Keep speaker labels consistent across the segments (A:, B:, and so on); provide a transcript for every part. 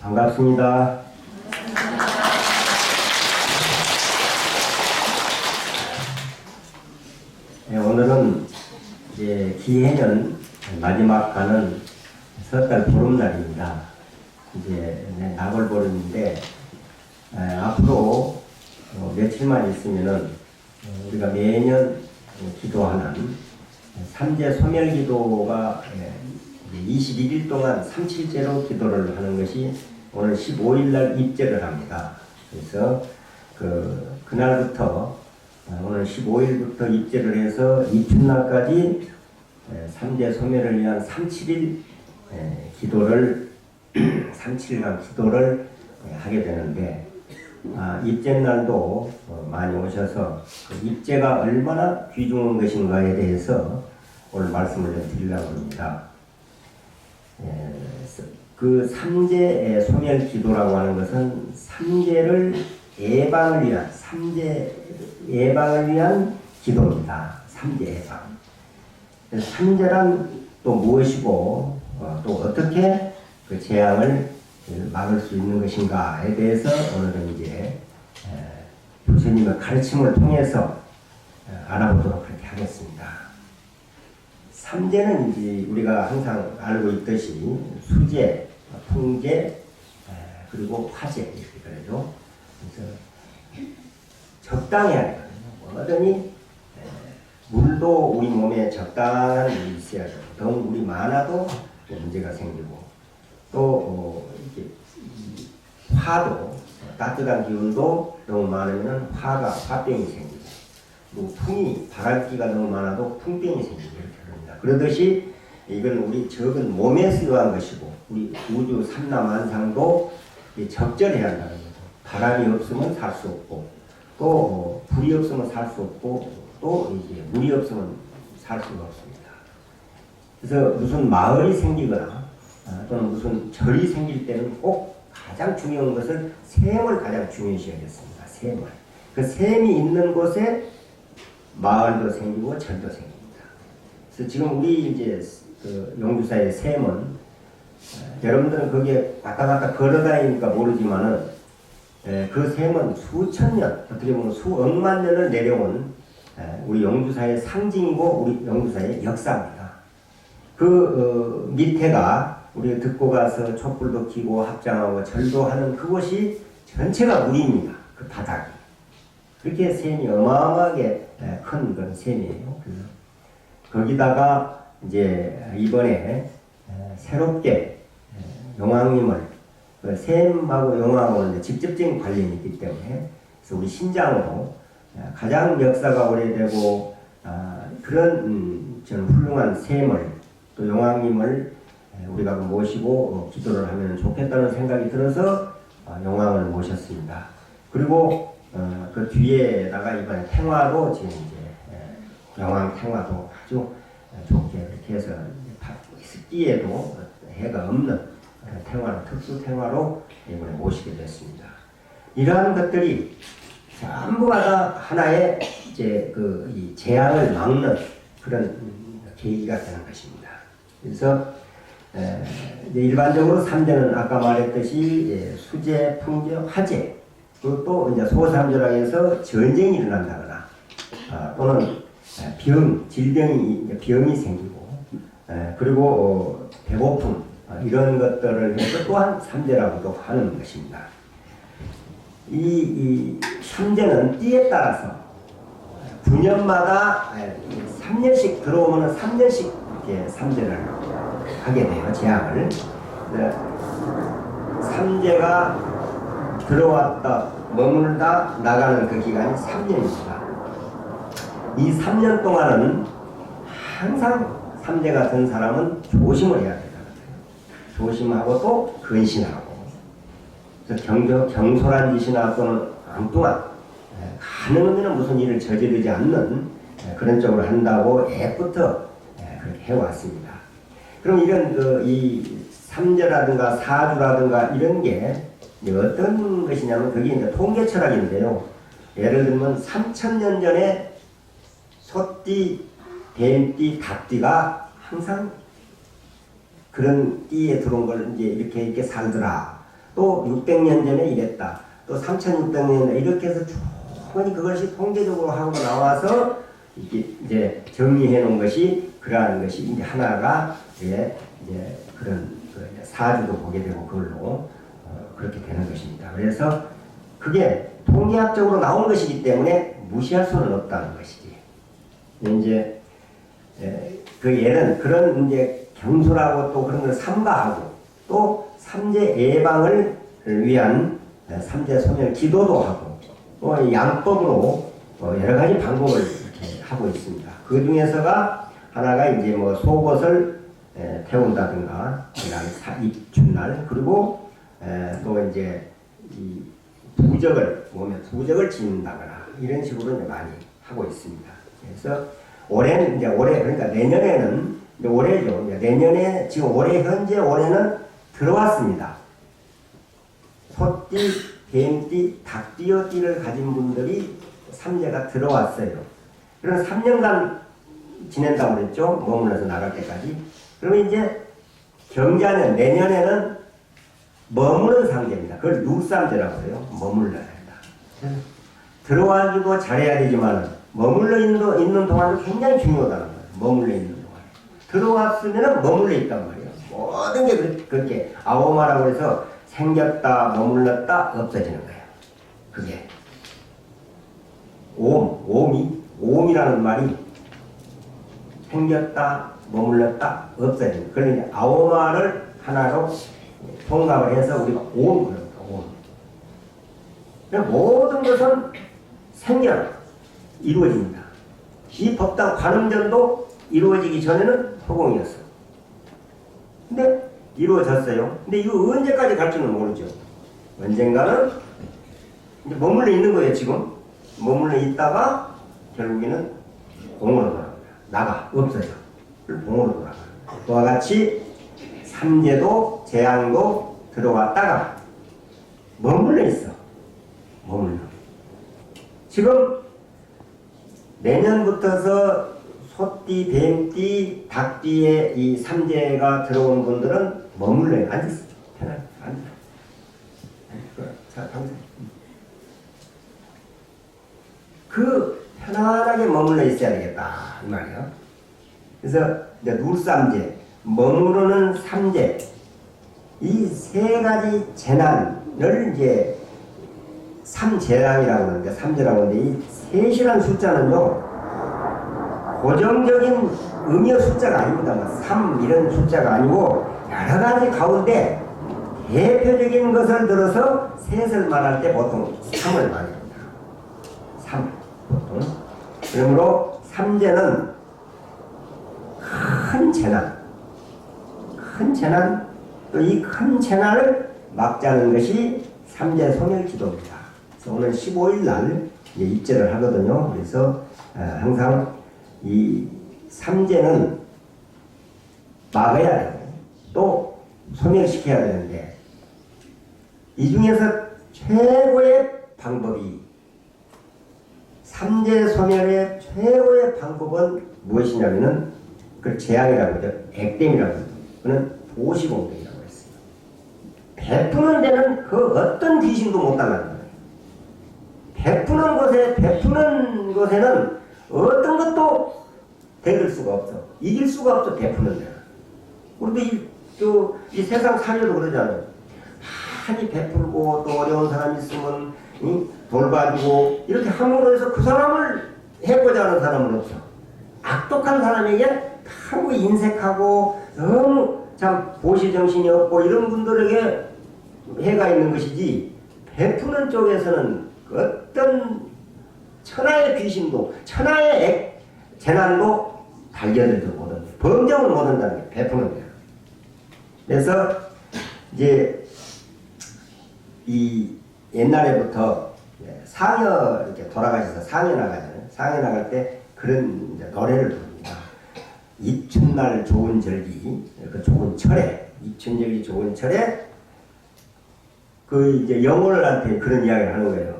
A: 반갑습니다. 네, 오늘은 이제 기해년 마지막 가는 섣달 보름날입니다. 이제 나벌보름인데 앞으로 며칠만 있으면은 우리가 매년 기도하는 삼재 소멸기도가 21일 동안 삼칠제로 기도를 하는 것이 오늘 15일날 입제를 합니다. 그래서 그날부터 오늘 15일부터 입제를 해서 이튿날까지 삼재 소멸을 위한 37일 기도를 37일간 기도를 하게 되는데 입제날도 많이 오셔서 그 입제가 얼마나 귀중한 것인가에 대해서 오늘 말씀을 좀 드리려고 합니다. 그 삼재 소멸 기도라고 하는 것은 삼재 예방을 위한 기도입니다. 삼재 예방. 삼재란 또 무엇이고 또 어떻게 그 재앙을 막을 수 있는 것인가에 대해서 오늘은 이제 교수님의 가르침을 통해서 알아보도록 그렇게 하겠습니다. 삼재는 이제 우리가 항상 알고 있듯이 수재, 풍재, 그리고 화재 이렇게 그러죠. 그래서 적당해야 되거든요. 뭐든지 물도 우리 몸에 적당한 물이 있어야 되고 너무 물이 많아도 문제가 생기고 또 이렇게 화도 따뜻한 기운도 너무 많으면 화병이 생기고 또 풍이 바람기가 너무 많아도 풍병이 생기고 이렇게 합니다. 그러듯이 이건 우리 적은 몸에 쓰여한 것이고 우리 우주 삼라만상도 적절해야 한다는 거죠. 바람이 없으면 살 수 없고 또 불이 없으면 살 수 없고 또 이제 물이 없으면 살 수가 없습니다. 그래서 무슨 마을이 생기거나 또는 무슨 절이 생길 때는 꼭 가장 중요한 것은 샘을 가장 중요시 하겠습니다. 샘을. 그 샘이 있는 곳에 마을도 생기고 절도 생깁니다. 그래서 지금 우리 이제 그 용주사의 샘은 여러분들은 거기에 왔다 갔다 걸어다니니까 모르지만은 그 샘은 수천 년, 어떻게 보면 수억만 년을 내려온 우리 용주사의 상징이고 우리 용주사의 역사입니다. 그 밑에가 우리가 듣고 가서 촛불도 켜고 합장하고 절도 하는 그곳이 전체가 물입니다. 그 바닥이. 그렇게 샘이 어마어마하게 큰 그런 샘이에요. 거기다가 이제 이번에 새롭게 용왕님을 샘하고 용왕하고 직접적인 관련이 있기 때문에 그래서 우리 신장으로 가장 역사가 오래되고 그런 전 훌륭한 샘을 또 용왕님을 우리가 모시고 기도를 하면 좋겠다는 생각이 들어서 용왕을 모셨습니다. 그리고 그 뒤에다가 이번에 탱화도 지금 이제 용왕 탱화도 아주 좋게 이렇게 해서 습기에도 해가 없는 탱화로 특수 탱화로 이번에 모시게 됐습니다. 이러한 것들이 전부가 다 하나의 이제 이 재앙을 막는 그런 계기가 되는 것입니다. 그래서 이제 일반적으로 삼재는 아까 말했듯이 수재, 풍재, 화재, 그리고 또 이제 소삼재라고 해서 전쟁이 일어난다거나 또는 병이 생기고 그리고 배고픔 이런 것들을 해서 또한 삼재라고도 하는 것입니다. 이 삼재는 띠에 따라서 9년마다 3년씩 들어오면 3년씩 이렇게 삼재를 하게 돼요. 재앙을. 삼재가 들어왔다 머물다 나가는 그 기간이 3년입니다. 이 3년 동안은 항상 삼재가 든 사람은 조심을 해야 돼요. 조심하고 또 근신하고 경솔한 짓이나 또는 엉뚱한 가능하면 무슨 일을 저지르지 않는 그런 쪽으로 한다고 애부터 그렇게 해왔습니다. 그럼 이런 이 삼재라든가 사주라든가 이런 게 어떤 것이냐면 그게 이제 통계 철학인데요. 예를 들면 3000년 전에 소띠, 뱀띠, 닭띠가 항상 그런 띠에 들어온 걸 이제 이렇게 살더라. 또 600년 전에 이랬다. 또 3600년 이렇게 해서 충분히 그것이 통계적으로 하고 나와서 이제 정리해 놓은 것이 그러한 것이 이제 하나가 이제 그런 사주도 보게 되고 그걸로 그렇게 되는 것입니다. 그래서 그게 통계학적으로 나온 것이기 때문에 무시할 수는 없다는 것이지. 이제 그 예는 그런 이제 경솔하고 또 그런 걸 삼가하고 또 삼재 예방을 위한 삼재 소멸 기도도 하고 또 양법으로 여러 가지 방법을 이렇게 하고 있습니다. 그 중에서가 하나가 이제 뭐 속옷을 태운다든가 그다음에 입춘날 그리고 또 이제 이 부적을 몸에 부적을 짓는다거나 이런 식으로 이제 많이 하고 있습니다. 그래서 올해는 이제 그러니까 내년에는 이제 올해죠. 이제 내년에 지금 올해 현재 올해는 들어왔습니다. 소띠, 뱀띠, 닭띠어띠를 가진 분들이 삼재가 들어왔어요. 그럼 3년간 지낸다고 그랬죠. 머물러서 나갈 때까지. 그러면 이제 경자년 내년에는 머무는 상제입니다. 그걸 누삼제라고 해요. 머물러야 한다. 들어와기도 잘해야 되지만 머물러 있는 동안도 굉장히 중요하다는 거예요. 머물러 있는 동안. 들어왔으면 머물러 있단 말이에요. 모든 게 그렇게 아오마라고 해서 생겼다, 머물렀다, 없어지는 거예요. 그게. 오음이라는 말이 생겼다, 머물렀다, 없어지는. 그러니 아오마를 하나로 통합을 해서 우리가 오음 그럽니다. 오음. 모든 것은 생겨나 이루어집니다. 이 법당 관음전도 이루어지기 전에는 허공이었어. 근데 이루어졌어요. 근데 이거 언제까지 갈지는 모르죠. 언젠가는 이제 머물러 있는 거예요. 지금 머물러 있다가 결국에는 공으로 돌아갑니다. 없어져. 공으로 돌아가. 그와 같이 삼재도 재앙도 들어왔다가 머물러 있어. 머물러. 지금 내년부터서 소띠, 뱀띠, 닭띠에 이 삼재가 들어온 분들은 머물러요. 앉으세요. 편하게 앉아. 자, 당장. 그 편안하게 머물러 있어야 되겠다 이 말이에요. 그래서 이제 눌삼재, 머무르는 삼재, 이 세 가지 재난을 이제 삼재랑이라고 하는데 삼재라고 하는데 이 셋이라는 숫자는요 고정적인 의미의 숫자가 아닙니다. 3 이런 숫자가 아니고 여러 가지 가운데 대표적인 것을 들어서 셋을 말할 때 보통 3을 말합니다. 3 보통. 그러므로 삼재는 큰 재난, 또 이 큰 재난을 막자는 것이 삼재 소멸 기도입니다. 그래서 오늘 15일 날 입제를 하거든요. 그래서 항상 이 삼재는 막아야 돼요. 또 소멸시켜야 되는데 이 중에서 최고의 방법이 삼재 소멸의 최고의 방법은 무엇이냐면은 그걸 재앙이라고 하죠. 액땜이라고 하죠. 그는 도시공덕이라고 했어요. 베푸는 데는 그 어떤 귀신도 못 당하는 거예요. 베푸는 곳에는 어떤 것도 대들 수가 없어. 이길 수가 없어. 베푸는 데는. 우리도 이 세상 살려도 그러잖아요. 많이 베풀고 또 어려운 사람 있으면 돌봐주고 이렇게 함으로 해서 그 사람을 해보자 하는 사람은 없어. 악독한 사람에게 하고 인색하고 너무 참 보시정신이 없고 이런 분들에게 해가 있는 것이지 베푸는 쪽에서는 어떤 천하의 귀신도 천하의 재난도 달겨들지 못한다. 범정을 못한다는 게 베푸는 거야. 그래서 이제 이 옛날에부터 상여 이렇게 돌아가셔서 상여 나가잖아요. 상여 나갈 때 그런 이제 노래를 부릅니다. 입춘날 좋은 절기, 그 좋은 철에, 입춘절기 좋은 철에 그 이제 영혼한테 그런 이야기를 하는 거예요.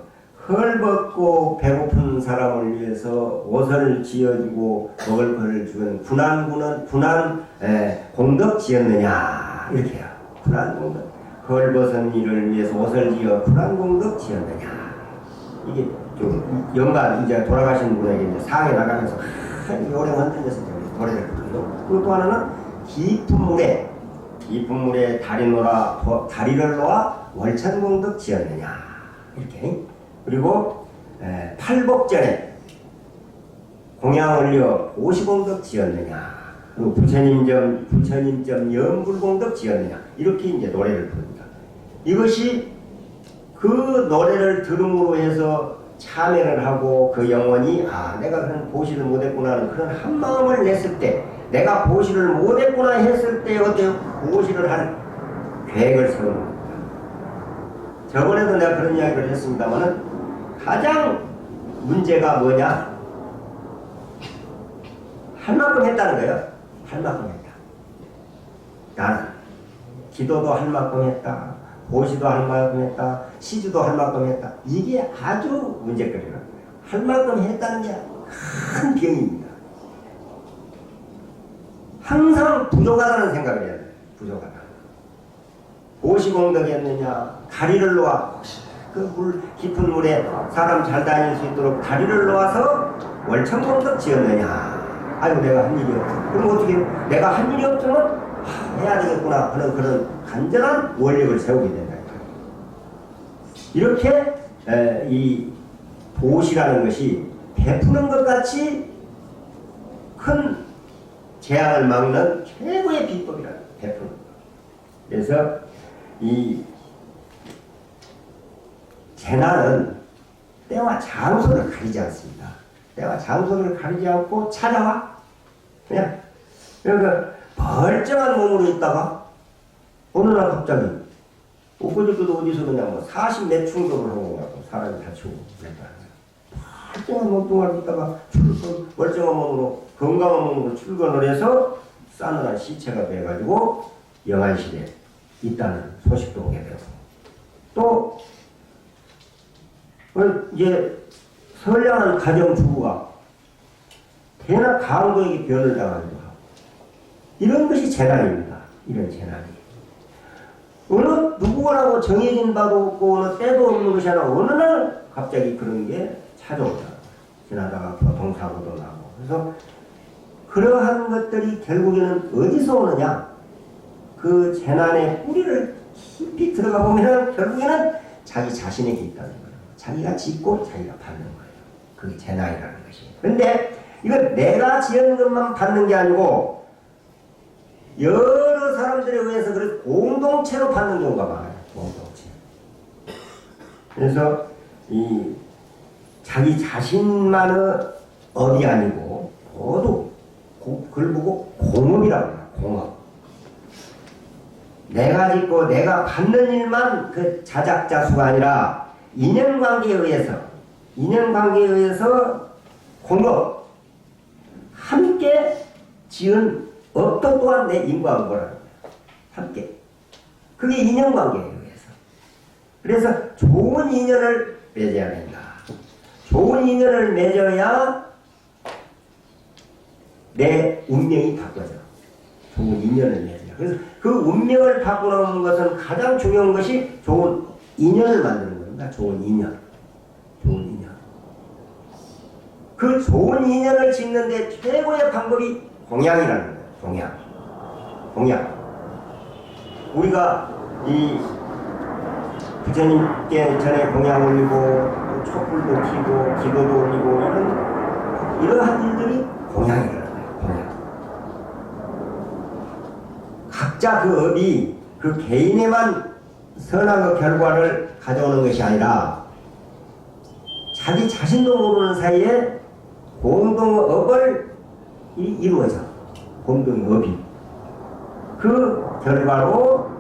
A: 헐벗고 배고픈 사람을 위해서 옷을 지어주고 먹을 것을 주는 군한 공덕 지었느냐 이렇게 해요. 군한 공덕. 벌벗은 이를 위해서 옷을 지어 불안공덕 지었느냐. 이게 좀 연간 이제 돌아가신 분에게 이제 상에 나가면서 오래 흔들려서 노래를 부르죠. 그리고 또 하나는 깊은 물에 다리를 놓아 월천공덕 지었느냐. 이렇게. 그리고 팔복전에 공양 올려 오시공덕 지었느냐. 그리고 부처님점 연불공덕 지었느냐. 이렇게 이제 노래를 부릅니다. 이것이 그 노래를 들음으로 해서 참여를 하고 그 영혼이 내가 그런 보시를 못했구나 하는 그런 한마음을 냈을 때, 내가 보시를 못했구나 했을 때 어때요? 보시를 할 계획을 세우는 겁니다. 저번에도 내가 그런 이야기를 했습니다만은 가장 문제가 뭐냐? 할 만큼 했다는 거예요. 할 만큼 했다. 나는 기도도 할 만큼 했다. 보시도 할 만큼 했다. 시주도 할 만큼 했다. 이게 아주 문제거리라는 거예요. 할 만큼 했다는 게 큰 병입니다. 항상 부족하다는 생각을 해야 돼요. 부족하다. 보시공덕이 했느냐. 다리를 놓아 그 깊은 물에 사람 잘 다닐 수 있도록 다리를 놓아서 월천공덕 지었느냐. 아이고 내가 한 일이 없어. 그럼 어떻게 내가 한 일이 없으면 해야 되겠구나 하는 그런 간절한 원력을 세우게 된다. 이렇게 이 보시라는 것이 베푸는 것 같이 큰 재앙을 막는 최고의 비법이라 베푸는 것. 그래서 이 재난은 때와 장소를 가리지 않습니다. 때와 장소를 가리지 않고 찾아와. 그냥 그러니까 멀쩡한 몸으로 있다가 어느 날 갑자기 엊그저께도 어디서 그냥 40몇 충돌을 하고 가고 사람이 다치고 그랬다. 멀쩡한 몸뚱아리로 있다가 멀쩡한 몸으로 건강한 몸으로 출근을 해서 싸늘한 시체가 돼가지고 영안실에 있다는 소식도 오게 되고 또 이제 선량한 가정주부가 대낮 강도에게 변을 당하기도 하고 이런 것이 재난입니다. 이런 재난이 어느 누구라고 정해진 바도 없고 어느 때도 없는 것이 아니라 어느 날 갑자기 그런 게 찾아오다. 지나다가 교통사고도 나고 그래서 그러한 것들이 결국에는 어디서 오느냐? 그 재난의 뿌리를 깊이 들어가 보면 결국에는 자기 자신에게 있다는 거예요. 자기가 짓고 자기가 받는 거예요. 그게 재난이라는 것이. 그런데 이건 내가 지은 것만 받는 게 아니고 여러 사람들에 의해서 그런 공동체로 받는 경우가 많아요. 공동체. 그래서 이 자기 자신만의 업이 아니고 모두 그걸 보고 공업이라고 해요. 공업. 내가 짓고 내가 받는 일만 그 자작자수가 아니라 인연관계에 의해서 공업 함께 지은 업도 또한 내 인과응보라는 거예요. 함께. 그게 인연관계에 의해서. 그래서 좋은 인연을 맺어야 된다. 좋은 인연을 맺어야 내 운명이 바꿔져. 좋은 인연을 맺어야. 그래서 그 운명을 바꾸는 것은 가장 중요한 것이 좋은 인연을 만드는 겁니다. 좋은 인연. 좋은 인연. 그 좋은 인연을 짓는데 최고의 방법이 공양이라는 거예요. 공양. 우리가 이 부처님께 전에 공양 올리고 촛불도 켜고 기도도 올리고 이러한 일들이 공양이라는 거예요. 공양. 각자 그 업이 그 개인에만 선한 결과를 가져오는 것이 아니라 자기 자신도 모르는 사이에 공동업을 이루어져. 공동업이. 그 결과로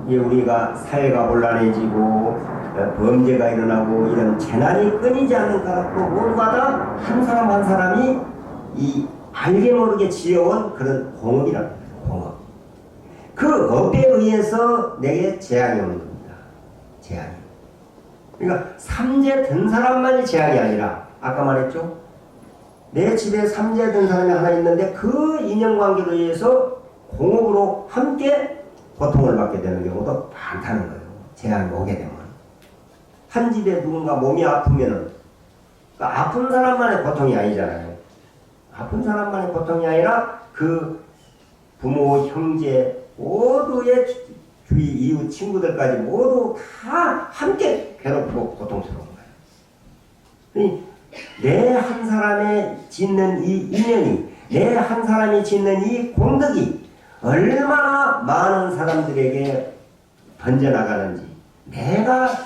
A: 우리가 사회가 혼란해지고 범죄가 일어나고 이런 재난이 끊이지 않는 까닭도 모두마다 한 사람 한 사람이 이 알게 모르게 지어온 그런 공업이라는 거예요. 공업. 그 업에 의해서 내게 재앙이 오는 겁니다. 재앙이. 그러니까 삼재 든 사람만이 재앙이 아니라 아까 말했죠. 내 집에 삼재 든 사람이 하나 있는데 그 인연관계로 의해서 공업으로 함께 고통을 받게 되는 경우도 많다는 거예요. 재앙이 오게 되면. 한 집에 누군가 몸이 아프면은, 그러니까 아픈 사람만의 고통이 아니잖아요. 아픈 사람만의 고통이 아니라 그 부모, 형제, 모두의 주위 이웃 친구들까지 모두 다 함께 괴롭고 고통스러운 거예요. 내 한 사람의 짓는 이 인연이, 내 한 사람이 짓는 이 공덕이 얼마나 많은 사람들에게 번져나가는지,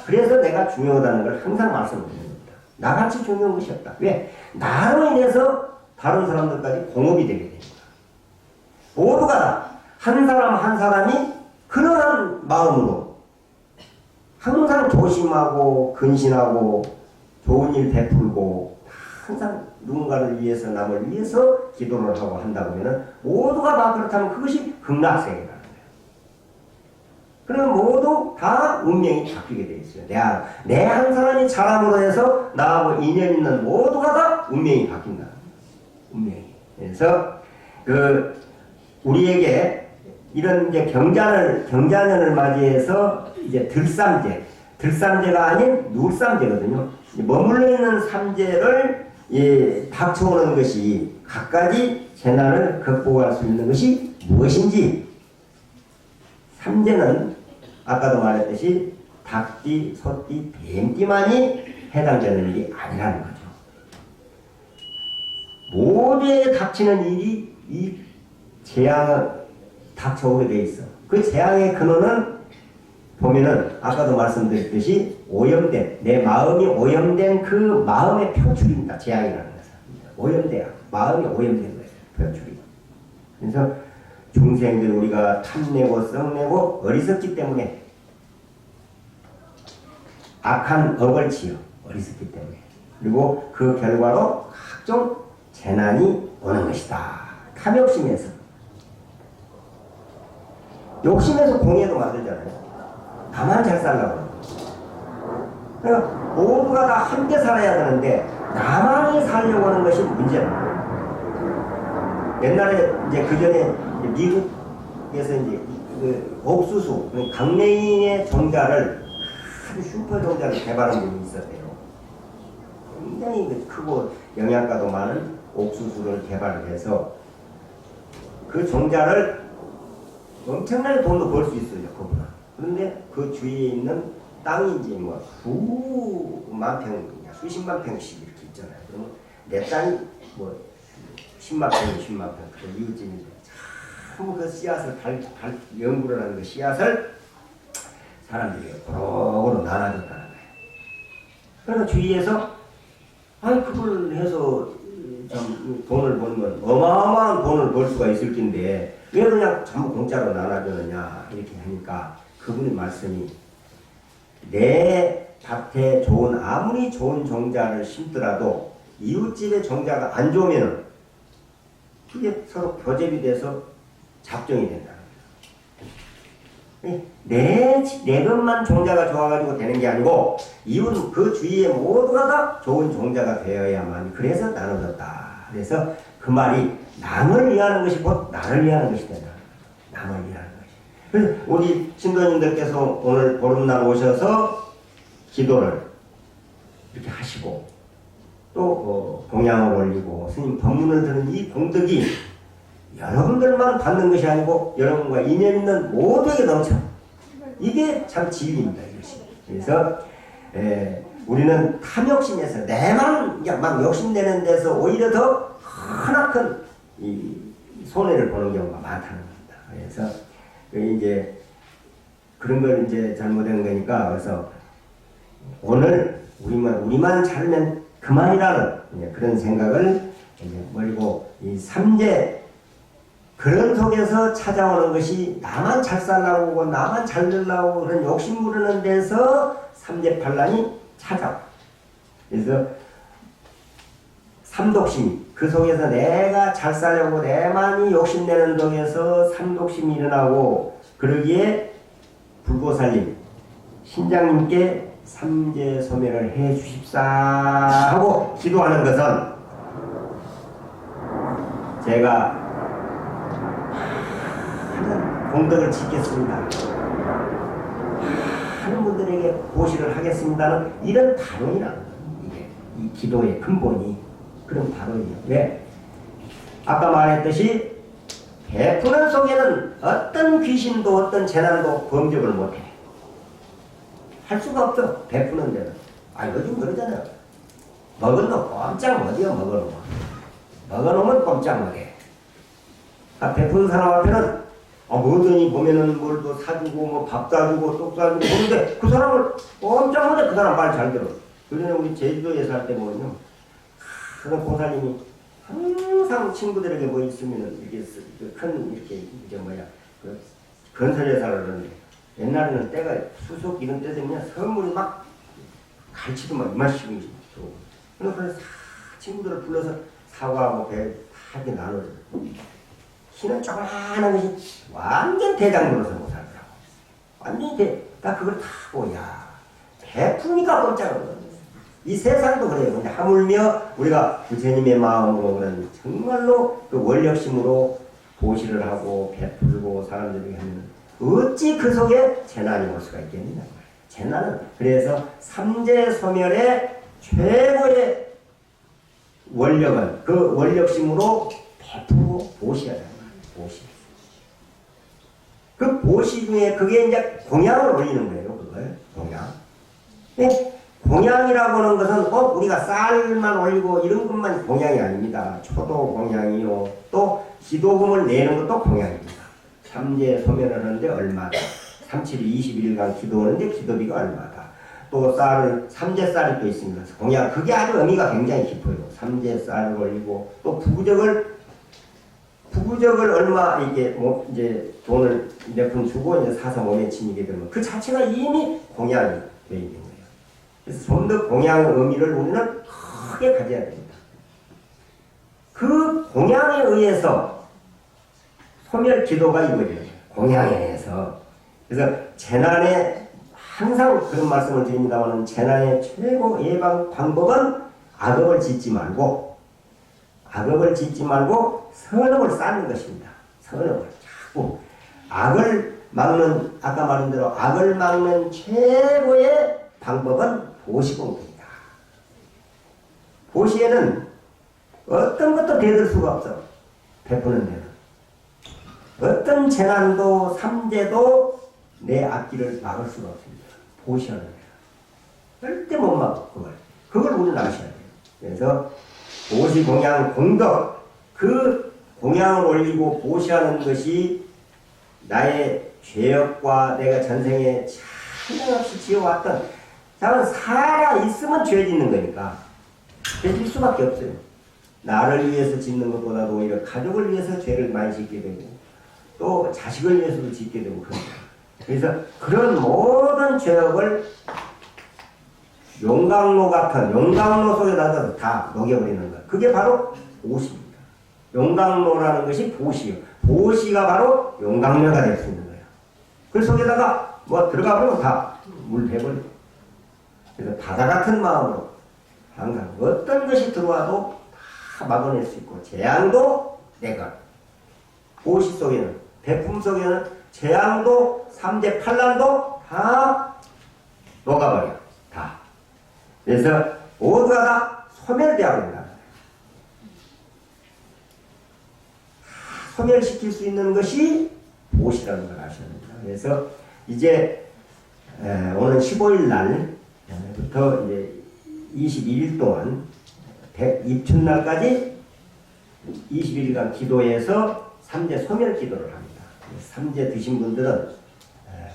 A: 그래서 내가 중요하다는 걸 항상 말씀드립니다. 나같이 중요한 것이 없다. 왜? 나로 인해서 다른 사람들까지 공업이 되게 됩니다. 모두가 다 한 사람 한 사람이 그러한 마음으로 항상 조심하고 근신하고 좋은 일 베풀고 항상 누군가를 위해서 남을 위해서 기도를 하고 한다고 하면 모두가 다 그렇다면 그것이 극락세계라는 거예요. 그러면 모두 다 운명이 바뀌게 되어 있어요. 내 한 사람이 잘함으로 해서 나하고 인연 있는 모두가 다 운명이 바뀐다. 운명이. 그래서 우리에게 이런 이제 경자년을 맞이해서 이제 들삼재가 아닌 눌삼재거든요. 머물러 있는 삼재를 닥쳐오는 것이 갖가지 재난을 극복할 수 있는 것이 무엇인지, 삼재는 아까도 말했듯이 닭띠, 소띠, 뱀띠만이 해당되는 일이 아니라는 거죠. 모두에 닥치는 일이 이 재앙을 닥쳐오게 돼 있어. 그 재앙의 근원은 보면은 아까도 말씀드렸듯이 오염된, 내 마음이 오염된 그 마음의 표출입니다. 재앙이라는 것은 오염돼야 마음이 오염된 거예요. 표출이. 그래서 중생들 우리가 탐내고 썩내고 어리석기 때문에 악한 업을 지어 어리석기 때문에, 그리고 그 결과로 각종 재난이 오는 것이다. 탐욕심에서, 욕심에서 공예도 만들잖아요. 나만 잘 살라고. 그러니까 모두가 다 함께 살아야 되는데 나만이 살려고 하는 것이 문제다. 옛날에 이제 그 전에 미국에서 이제 그 옥수수, 강냉이의 종자를 아주 슈퍼 종자를 개발한 분이 있었대요. 굉장히 크고 영양가도 많은 옥수수를 개발을 해서 그 종자를 엄청나게 돈도 벌 수 있어요, 그보다. 그런데 그 주위에 있는 땅이 이제 뭐 수만 평, 수십만 평씩 이렇게 있잖아요. 그러면 내 땅이 뭐 10만 평, 20만 평, 그런 이웃집인데 전부 그 씨앗을 연구를 하는 그 씨앗을 사람들이 고루고루 나눠줬다는 거예요. 그래서 주위에서 그걸 해서 참 돈을 벌면 어마어마한 돈을 벌 수가 있을 텐데 왜 그냥 전부 공짜로 나눠주느냐 이렇게 하니까 그분의 말씀이, 내 밭에 아무리 좋은 종자를 심더라도 이웃집의 종자가 안 좋으면 그게 서로 교접이 돼서 작정이 된다. 내 것만 종자가 좋아가지고 되는 게 아니고 이웃 그 주위에 모두가 다 좋은 종자가 되어야만, 그래서 나눠졌다. 그래서 그 말이 남을 위하는 것이 곧 나를 위하는 것이 된다. 남을 위하는 것이. 그래서 우리 신도님들께서 오늘 보름날 오셔서 기도를 이렇게 하시고 또 동양을 올리고 스님 법문을 들은 이 공덕이 여러분들만 받는 것이 아니고 여러분과 인연 있는 모두에게 넘쳐. 이게 참 진리입니다. 이것이. 그래서 우리는 탐욕심에서 내만 막 욕심내는 데서 오히려 더 크나큰 이 손해를 보는 경우가 많다는 겁니다. 그래서 이제 그런 걸 이제 잘못된 거니까, 그래서 오늘 우리만 잘면 그만이라는 그런 생각을 이제 버리고 이 삼재 그런 속에서 찾아오는 것이 나만 잘 살라고 하고 나만 잘 되려고 그런 욕심 부르는 데서 삼재팔란이 찾아와. 그래서 삼독심이 그 속에서 내가 잘 살려고 내만이 욕심내는 속에서 삼독심이 일어나고, 그러기에 불보살님 신장님께 삼재 소멸을 해 주십사 하고 기도하는 것은 제가 공덕을 짓겠습니다. 많은 분들에게 보시를 하겠습니다는 이런 발언이라는 이게 이 기도의 근본이 그런 발언이에요. 왜? 아까 말했듯이 베푸는 속에는 어떤 귀신도 어떤 재난도 범접을 못해. 할 수가 없어. 베푸는 데는. 요즘 그러잖아요. 먹은 놈 꼼짝 못해요. 먹어놓으면 꼼짝 못해. 베푸는 사람 앞에는 뭐더니 보면은 뭘도 사주고 뭐 밥 사주고 떡 사주고 그런데 그 사람을 꼼짝 못해. 그 사람 말 잘 들어. 그전에 우리 제주도에 살 때 보면요. 그런 보살님이 항상 친구들에게 뭐 있으면은 이렇게 큰 이렇게 그 건설회사를 하는데 옛날에는 때가 수속 이런 때 되면 선물이 막 갈치도 막 이만씩이 있고 그래서 친구들을 불러서 사과하고 배 다 이렇게 나눠줘. 키는 조그마한 것이 완전 대장으로서 못 살더라고. 완전히 나 그걸 다 보고 베푸니까 꼼짝을 못해. 이 세상도 그래요. 근데 하물며 우리가 부처님의 마음으로 그런 정말로 그 원력심으로 보시를 하고 베풀고 사람들에게 하면 어찌 그 속에 재난이 올 수가 있겠느냐. 재난은 그래서 삼재소멸의 최고의 원력은 그 원력심으로 베푸고 보시야 돼요. 보시. 그 보시 중에 그게 이제 공양을 올리는 거예요. 그걸 공양. 네? 공양이라고 하는 것은 꼭 우리가 쌀만 올리고 이런 것만 공양이 아닙니다. 초도 공양이요. 또 기도금을 내는 것도 공양입니다. 삼재 소멸을 하는데 얼마다. 3721간 기도하는데 기도비가 얼마다. 또 쌀을 삼재 쌀이 또 있습니다. 공양 그게 아주 의미가 굉장히 깊어요. 삼재 쌀을 올리고 또 부적을 얼마 이게 뭐 이제 돈을 몇 푼 주고 이제 사서 몸에 지니게 되면 그 자체가 이미 공양이 되어 있는 거예요. 그래서 좀 더 공양의 의미를 우리는 크게 가져야 됩니다. 그 공양에 의해서 소멸 기도가 이루어져요. 공양에 의해서. 그래서 재난에 항상 그런 말씀을 드립니다만 재난의 최고 예방 방법은 악업을 짓지 말고 선업을 쌓는 것입니다. 선업을 자꾸 악을 막는 아까 말한 대로 악을 막는 최고의 방법은 보시공부입니다. 보시에는 어떤 것도 대들 수가 없어. 베푸는 데는. 어떤 재난도 삼재도 내 앞길을 막을 수가 없습니다. 보시하는 데는. 절대 못 막고 그걸 우리는 아셔야 돼요. 그래서 보시 공양 공덕 그 공양을 올리고 보시하는 것이 나의 죄업과 내가 전생에 참없이 지어왔던 사람은 살아있으면 죄 짓는 거니까 죄 질 수밖에 없어요. 나를 위해서 짓는 것보다도 오히려 가족을 위해서 죄를 많이 짓게 되고 또 자식을 위해서도 짓게 되고 그럽니다. 그래서 그런 모든 죄업을 용광로 같은 용광로 속에다 다 녹여버리는 것. 그게 바로 보시입니다. 용광로라는 것이 보시요. 보시가 바로 용광로가 될 수 있는 거예요. 그 속에다가 뭐 들어가 버리면 다 물 배버리고. 그래서 바다 같은 마음으로 항상 어떤 것이 들어와도 다 막아낼 수 있고 재앙도 내가 보시 속에는 배품 속에는 재앙도 삼재 판란도 다 녹아버려. 다. 그래서 모두가 다 소멸되어 버린다. 소멸시킬 수 있는 것이 보시라는 걸 아셔야 됩니다. 그래서 이제 오늘 15일 날부터 이제 21일 동안 입춘날까지 21일간 기도해서 삼재 소멸 기도를 합니다. 삼재 드신 분들은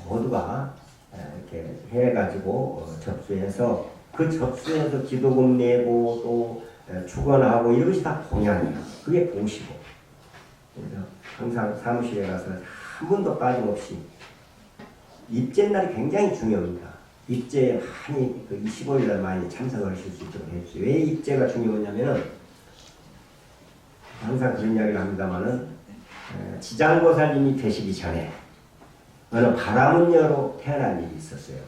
A: 모두가 이렇게 해가지고 접수해서 그 접수해서 기도금 내고 또 축원하고 이것이 다 공양이에요. 그게 보시고. 그래서 항상 사무실에 가서 한 번도 빠짐없이 입제 날이 굉장히 중요합니다. 입제에 많이 그 15일 날 많이 참석하실 수 있도록 해주세요. 왜 입제가 중요하냐면은 항상 그런 이야기를 합니다만은 지장보살님이 되시기 전에 어느 바라문녀로 태어난 일이 있었어요.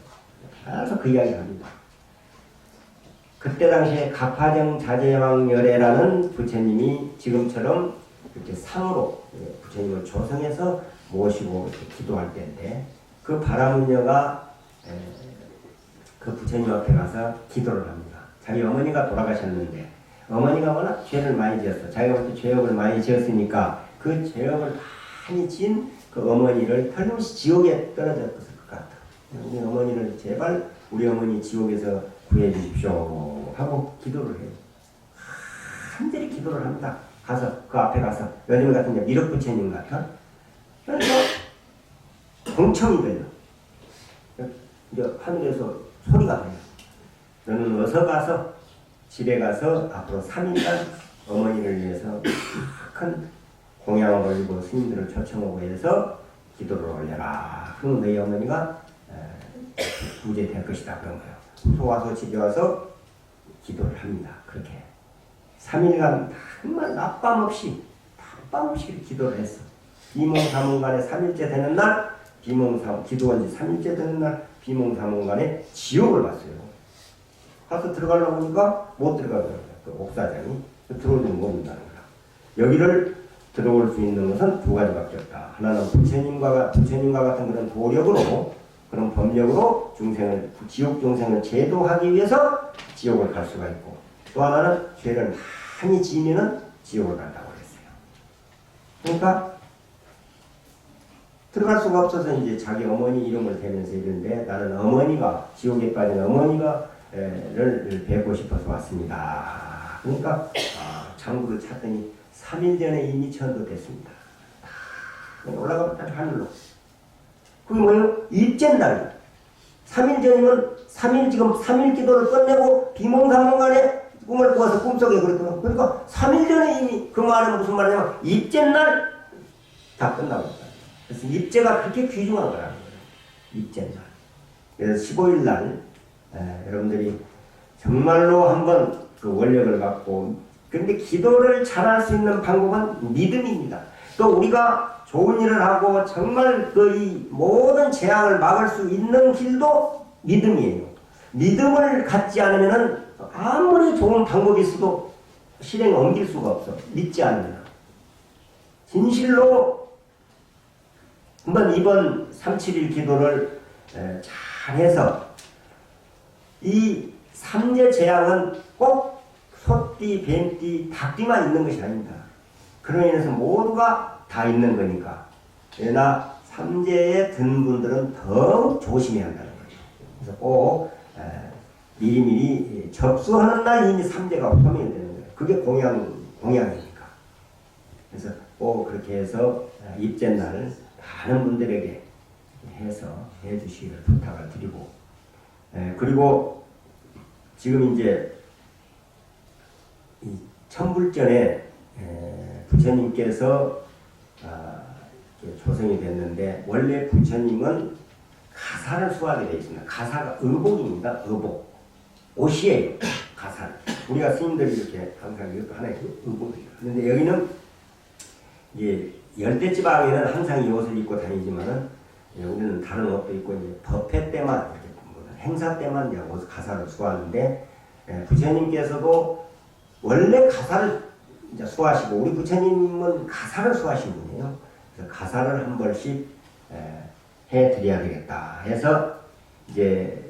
A: 그래서 그 이야기를 합니다. 그때 당시에 가파정 자제왕열애라는 부처님이 지금처럼 이렇게 상으로 부처님을 조성해서 모시고 이렇게 기도할 때인데 그 바라문녀가 그 부처님 앞에 가서 기도를 합니다. 자기 어머니가 돌아가셨는데 어머니가 워낙 죄를 많이 지었어. 자기가 볼 때 죄업을 많이 지었으니까 그 죄업을 많이 지은 그 어머니를 틀림없이 지옥에 떨어졌을 것 같아. 우리 어머니를 제발 우리 어머니 지옥에서 구해 주십시오 하고 기도를 해요. 간절히 기도를 합니다. 가서 그 앞에 가서 요즘 같은 게 미륵부처님 같아. 그러니까 공청이 들려. 이제 하늘에서 소리가 나요. 너는 어서 가서 집에 가서 앞으로 3일간 어머니를 위해서 큰 공양을 올리고 스님들을 초청하고 해서 기도를 올려라. 그럼 너희 어머니가 구제될 것이다. 그런 거예요. 또 와서 집에 와서 기도를 합니다. 그렇게 3일간 정말 낮밤 없이 기도를 했어. 비몽사몽간에 3일째 되는 날 기도한 지 3일째 되는 날 비몽사몽간에 지옥을 봤어요. 가서 들어가려고 하니까 못 들어가더라고요. 그 옥사장이 들어오지 못한다는 거야. 여기를 들어올 수 있는 것은 두 가지밖에 없다. 하나는 부처님과 같은 그런 도력으로 그런 법력으로 지옥 중생을 제도하기 위해서 지옥을 갈 수가 있고 또 하나는 죄를 많이 지으면은 지옥을 간다고 그랬어요. 그러니까 들어갈 수가 없어서 이제 자기 어머니 이름을 대면서 이러는데 나는 어머니가 지옥에 빠진 어머니를 뵙고 싶어서 왔습니다. 그러니까 장구를 찾더니 3일 전에 이미 천도됐습니다. 올라가면 하늘로. 그게 뭐예요? 입젠날. 3일 전이면 3일 기도를 끝내고 비몽사몽간에 꿈을 꾸어서 꿈속에 그랬거든요. 그러니까 3일 전에 이미 그 말은 무슨 말이냐면 입젠날 다 끝나고 있다. 그래서 입제가 그렇게 귀중한 거라는 거예요. 입제날. 그래서 15일 날 여러분들이 정말로 한번 그 원력을 갖고 그런데 기도를 잘할 수 있는 방법은 믿음입니다. 또 우리가 좋은 일을 하고 정말 이 모든 재앙을 막을 수 있는 길도 믿음이에요. 믿음을 갖지 않으면 아무리 좋은 방법이 있어도 실행에 옮길 수가 없어. 믿지 않으면. 진실로 한번 이번 371 기도를 잘해서 이 삼재 재앙은 꼭 소띠, 뱀띠, 닭띠만 있는 것이 아닙니다. 그로 인해서 모두가 다 있는 거니까. 그러나 삼재에 든 분들은 더욱 조심해야 한다는 거죠. 그래서 꼭 미리미리 접수하는 날 이미 삼재가 소멸되는 거예요. 그게 공양이니까. 그래서 꼭 그렇게 해서 입제날 많은 분들에게 해서 해주시기를 부탁을 드리고 그리고 지금 이제 이 천불전에 부처님께서 조성이 됐는데 원래 부처님은 가사를 수하게 되어 있습니다. 가사가 의복입니다. 의복. 옷이에요. 가사. 우리가 스님들이 이렇게 항상 이것도 하나의 의복이에요. 그런데 여기는 이제 열대지방에는 항상 이 옷을 입고 다니지만은 우리는 다른 옷도 입고 이제 법회 때만 이렇게 행사 때만 이제 옷 가사를 수하는데 부처님께서도 원래 가사를 이제 수하시고 우리 부처님은 가사를 수하신 분이에요. 그래서 가사를 한 번씩 해드려야 되겠다 해서 이제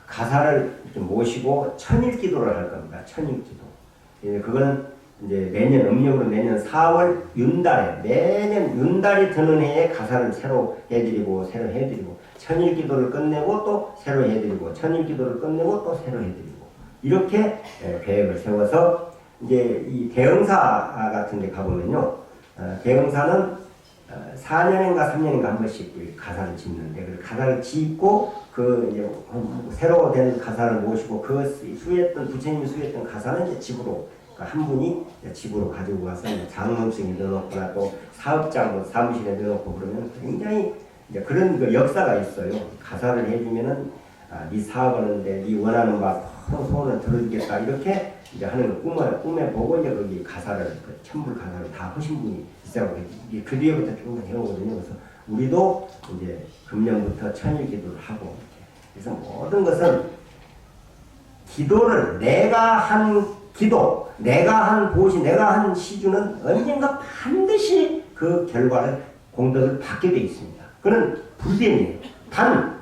A: 가사를 이렇게 모시고 천일기도를 할 겁니다. 천일기도. 그거는 이제 내년 음력으로 내년 4월 윤달에 매년 윤달이 드는 해에 가사를 새로 해드리고 천일기도를 끝내고 또 새로 해드리고 천일기도를 끝내고 또 새로 해드리고 이렇게 계획을 세워서 이제 이 대흥사 같은 데 가보면요. 대흥사는 4년인가 3년인가 한 번씩 가사를 짓는데 그 가사를 짓고 그 이제 새로 된 가사를 모시고 그 부처님이 수했던 가사는 이제 집으로 한 분이 집으로 가지고 가서 장롱성에 넣어놓거나 또 사업장 사무실에 넣어놓고 그러면 굉장히 이제 그런 그 역사가 있어요. 가사를 해주면은 네 사업하는데 네 원하는 바 소원을 들어주겠다 이렇게 이제 하는 꿈에 보고 이제 거기 가사를 그 천불 가사를 다 하신 분이 있어요. 그 뒤에부터 조금 해오거든요. 그래서 우리도 이제 금년부터 천일기도를 하고 그래서 모든 것은 기도를 내가 한 기도 내가 한 보시, 내가 한 시주는 언젠가 반드시 그 결과를, 공덕을 받게 되어 있습니다. 그는 불변이에요. 단,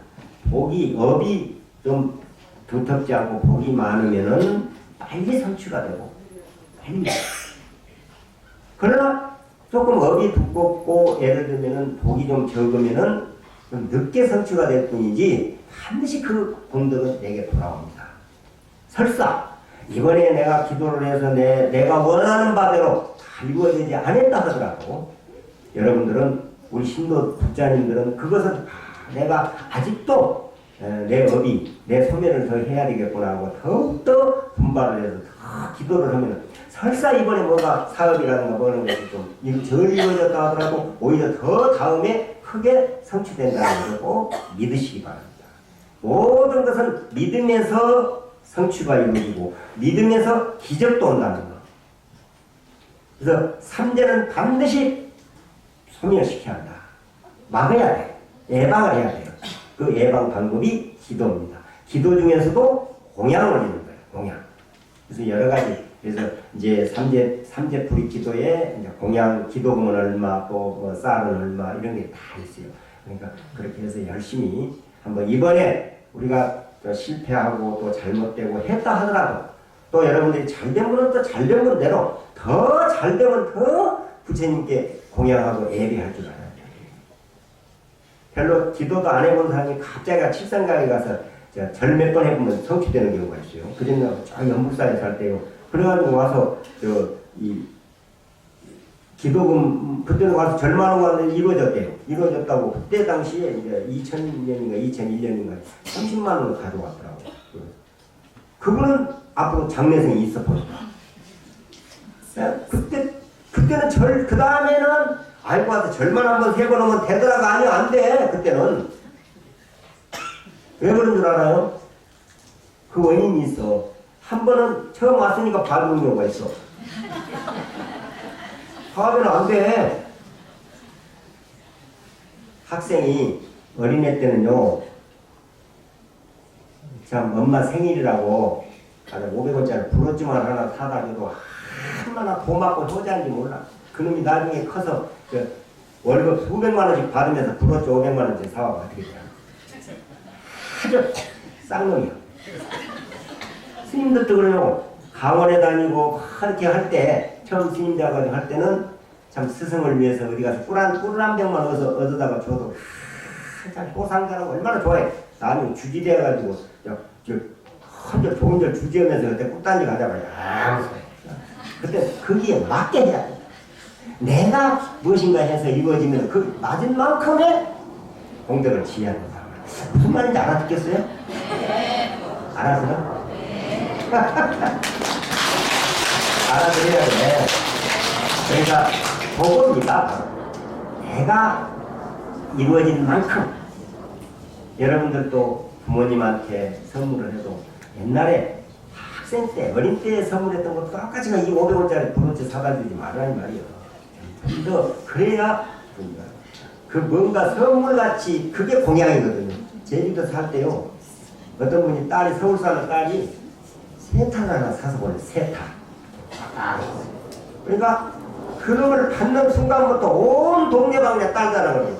A: 업이 좀 두텁지 않고 복이 많으면은 빨리 성취가 되고, 빨리. 그러나 조금 업이 두껍고, 예를 들면은 복이 좀 적으면은 좀 늦게 성취가 될 뿐이지, 반드시 그 공덕은 내게 돌아옵니다. 설사, 이번에 내가 기도를 해서 내가 원하는 바대로 다 이루어지지 않았다 하더라도, 여러분들은, 우리 신도 국자님들은 그것은 내가 아직도 내 업이, 내 소멸을 더 해야 되겠구나 하고 더욱더 분발을 해서 더 기도를 하면, 설사 이번에 뭐가 사업이라든가 뭐는 것이 좀 덜 이루어졌다 하더라도 오히려 더 다음에 크게 성취된다는 것을 꼭 믿으시기 바랍니다. 모든 것은 믿음에서 성취가 이루어지고 믿음에서 기적도 온다는 것. 그래서 3제는 반드시 소멸시켜야 한다. 막아야 돼. 예방을 해야 돼요. 그 예방 방법이 기도입니다. 기도 중에서도 공양을 올리는 거예요. 공양. 그래서 여러 가지. 그래서 이제 삼재 불이 기도에 이제 공양, 기도금은 얼마, 또 쌀은 얼마, 이런 게 다 있어요. 그러니까 그렇게 해서 열심히 한번, 이번에 우리가 실패하고 또 잘못되고 했다 하더라도, 또 여러분들이 잘된 분은 또 잘된 분대로 더 잘되면 더 부처님께 공양하고 예배할 줄 알아요. 별로 기도도 안 해본 사람이 갑자기 칠성강에 가서 절 몇 번 해보면 성취되는 경우가 있어요. 그전에 저 연북사에 살 때요. 그래가지고 와서 기도금, 그때는 와서 절만한 거 이루어졌대요. 이루어졌다고 그때 당시에 이제 2000년인가 2001년인가 30만 원을 가져왔더라고요. 그분은 앞으로 장래생이 있어 보였다. 그때는 그 다음에는 알고 와서 절만 한번 세 번 하면 되더라가 아니요, 안 돼. 그때는. 왜 그런 줄 알아요? 그 원인이 있어. 한 번은 처음 왔으니까 봐주는 경우가 있어. 하면 안 돼. 학생이 어린애 때는요, 참 엄마 생일이라고 500원짜리 부러지만 하나 사다 줘도 얼마나 고맙고 효자인지 몰라. 그놈이 나중에 커서 월급 수백만 원씩 받으면서 부러져 500만 원씩 사와가 어떻게 돼? 아주 쌍놈이야. 스님들도 그래요. 강원에 다니고 그렇게 할 때, 처음 스님 돼가지고 할 때는 참 스승을 위해서 어디 가서 꿀 한 병만 얻어다가 줘도 참 보상자라고 얼마나 좋아해. 나는 주지 돼가지고 헌절 좋은 절 주지하면서 그때 꿀단지 가자마자 그때 거기에 맞게 해야 돼. 내가 무엇인가 해서 이루어지면 그 맞은 만큼의 공덕을 지어야 된다. 무슨 말인지 알아듣겠어요? 네. 알아들어? 네. 알아들어야 돼. 그러니까 그겁니다. 내가 이루어진 만큼, 여러분들도 부모님한테 선물을 해도 옛날에 학생 때, 어린 때 선물했던 것도 똑같이 이 500원짜리 브로치 사다 주지 말라는 말이에요. 좀 더 그래야 그 뭔가 선물같이, 그게 공양이거든요. 제주도 살 때요, 어떤 분이 서울 사는 딸이 세탁 하나 사서 보내. 세탁. 그러니까 그걸 받는 순간부터 온 동네방네 딸자랑을 해요.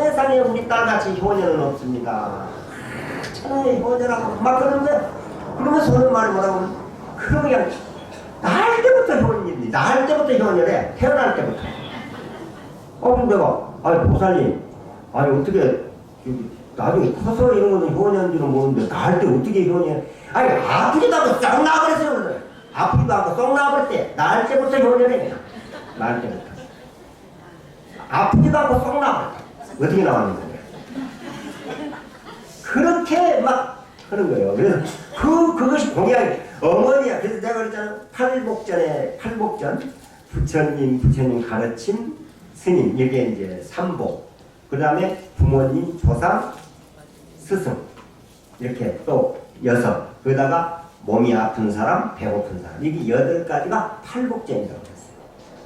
A: 세상에 우리 딸같이 효녀는 없습니다. 천하의 효녀라고 막 그러는데, 그러면서 하는 말이 뭐라고, 그럼 그냥 날 때부터 효녀입니다. 날 때부터 효녀래. 태어날 때부터. 그럼 내가, 아니 보살님, 아니 어떻게 나중에 커서 이런 거는 효녀인지는 모르는데 날 때 어떻게 효녀? 아니 아프기도 하고 썩 나버렸어요. 아프기도 하고 썩 나버렸대. 날 때부터 효녀래. 날 때부터. 아프기도 하고 썩 나버렸대. 어떻게 나왔는데? 그렇게 막 하는 거예요. 그래서 그것이 공양이, 어머니야. 그래서 내가 그랬잖아. 팔복전, 부처님 가르침, 스님, 이게 이제 삼복. 그 다음에 부모님, 조상, 스승. 이렇게 또 여섯. 그러다가 몸이 아픈 사람, 배고픈 사람. 이게 8가지가 팔복전이라고 했어요.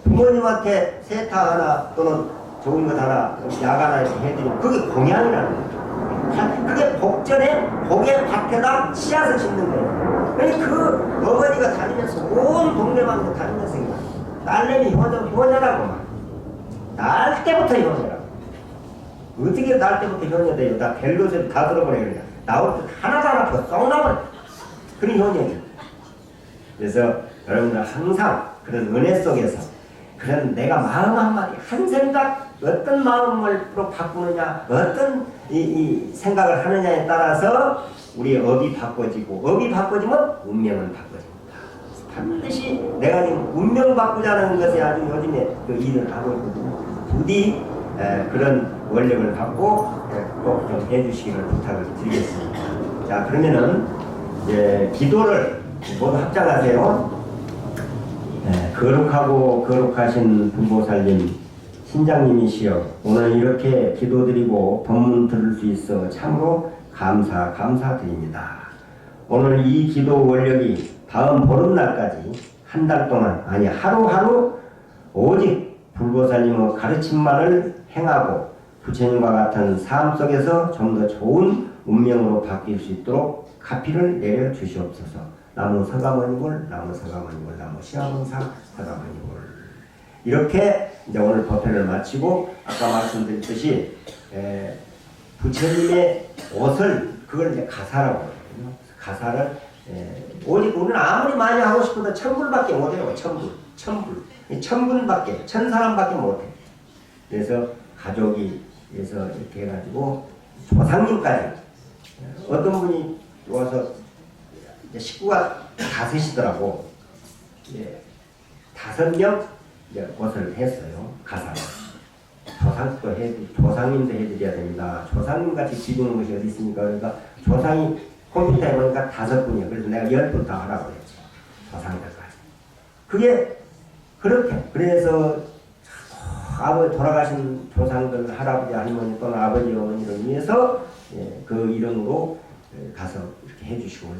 A: 부모님한테 세탁 하나 또는 좋은 것 하나, 약 하나 이렇게 해드리면 그게 공양이라는 거예요. 그게 복전에 복의 밭에다 씨앗을 심는 거예요. 그러니 그 어머니가 다니면서 온 동네방네 다니면서 딸내미 효녀라고 막. 날 때부터 효녀라고. 어떻게 날 때부터 효녀돼요? 나 벨로즈를 다 들어보내 그래. 나올 때 하나도 안 아파. 썩 나버려. 그런 효녀예요. 그래서 여러분들 항상 그런 은혜 속에서 그런 내가 마음 한마디 한 생각 어떤 마음으로 바꾸느냐 어떤 이 생각을 하느냐에 따라서 우리 업이 바꿔지고 업이 바꿔지면 운명은 바꿔집니다. 반드시 내가 지금 운명 바꾸자는 것에 아주 요즘에 그 일을 하고 있거든요. 부디 그런 원력을 갖고 꼭 좀 해주시기를 부탁을 드리겠습니다. 자, 그러면은 이제 기도를 모두 합장하세요. 거룩하고 거룩하신 불보살님, 신장님이시여, 오늘 이렇게 기도드리고 법문 들을 수 있어 참으로 감사드립니다. 오늘 이 기도 원력이 다음 보름날까지 한 달 동안, 아니 하루하루 오직 불보살님의 가르침만을 행하고 부처님과 같은 삶 속에서 좀 더 좋은 운명으로 바뀔 수 있도록 가피를 내려 주시옵소서. 나무 서가모니불, 나무 서가모니불, 나무 시아봉사 서가모니불. 이렇게 이제 오늘 법회를 마치고 아까 말씀드렸듯이 부처님의 옷을 그걸 이제 가사라고 하거든요. 가사를 오직 우리는 아무리 많이 하고 싶어도 1000불밖에 못해요. 1000분밖에 1000사람밖에 못해. 그래서 가족이 그래서 이렇게 해가지고 조상님까지 어떤 분이 와서 식구가 5이더라고. 5명 옷을 했어요. 가사를. 조상님도 해드려야 됩니다. 조상님 같이 지르는 것이 어디 있습니까? 그러니까 조상이 컴퓨터에 보니까 5분이에요. 그래서 내가 10분 다 하라고 그랬지. 조상들까지. 그게 그렇게. 그래서 아버지 돌아가신 조상들, 할아버지, 할머니 또는 아버지, 어머니를 위해서 그 이름으로 가서 이렇게 해주시고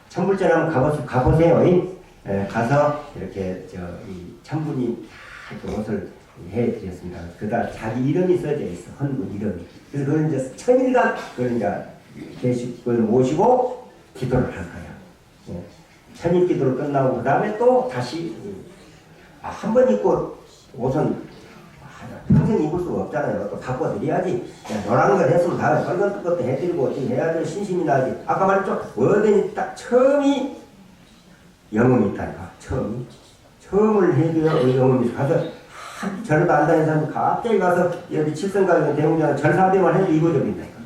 A: 천불전에 한번 가보세요. 가서 이렇게 이 천분이 다 옷을 해드렸습니다. 그다 자기 이름이 써져 있어. 헌분 이름이. 그래서 그걸 이제 천일간 그걸 이제 계시를 모시고 기도를 할 거야. 천일 기도를 끝나고 그 다음에 또 다시 한 번 입고 옷은 평생 입을 수가 없잖아요. 또 바꿔드려야지. 노란 걸 했으면 다음에 빨간 것도 해드리고 해야지 신심이 나지. 아까 말했죠. 어른이 딱 처음이 영음이 있다니까. 처음을 해줘야 영음이 가서 절에도 안 다니는 사람이 갑자기 가서 여기 칠성가정 대웅전 절삼대만 해도 이거적인다니까.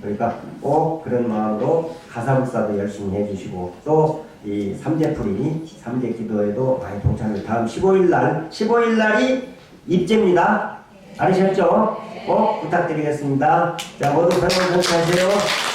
A: 그러니까 꼭 그런 마음으로 가사불사도 열심히 해주시고 또 이 삼재풀이 삼재 기도에도 많이 동참을. 다음 15일날이 입제입니다. 알으셨죠? 꼭 부탁드리겠습니다. 자, 모두 설명 하세요.